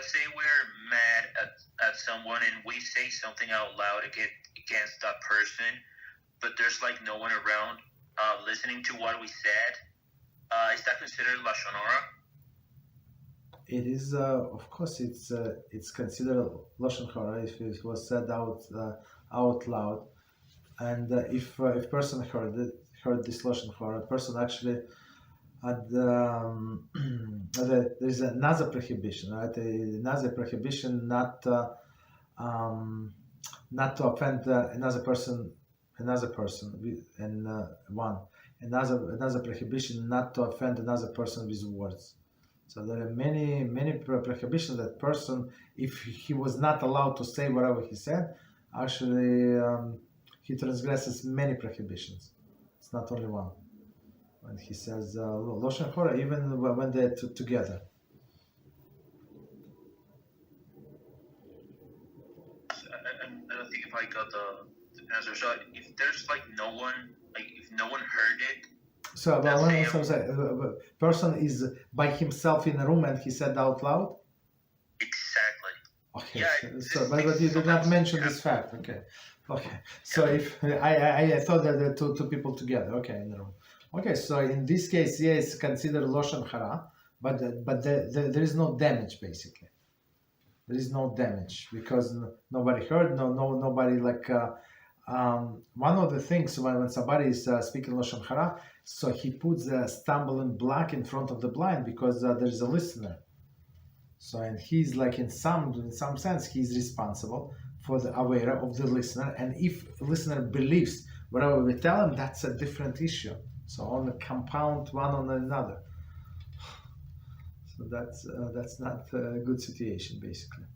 let's say we're mad at someone and we say something out loud against that person, but there's like no one around listening to what we said. Is that considered Lashon Hara? It is, of course, it's considered Lashon Hara if it was said out loud, and if person heard this Lashon Hara, person actually had there is another prohibition, right? Another prohibition not to offend another person, and another prohibition not to offend another person with words. So there are many prohibitions that person, if he was not allowed to say whatever he said, actually he transgresses many prohibitions. It's not only one. When he says Lashon Hara, even when they're together. I don't think if I got the answer. So if there's like no one, like if no one heard it. So when person is by himself in a room and he said out loud? Exactly. Okay. Yeah, But you did not mention this fact. Okay. So if I thought that there are two people together. Okay, in the room. Okay. So in this case, yeah, it's considered Lashon Hara, but there is no damage basically. There is no damage because nobody heard. Nobody like. One of the things when somebody is speaking Lashon Hara, so he puts a stumbling block in front of the blind because there is a listener. So and he's like in some sense he's responsible for the aware of the listener, and if listener believes whatever we tell him, that's a different issue. So on the compound one on another. So that's not a good situation basically.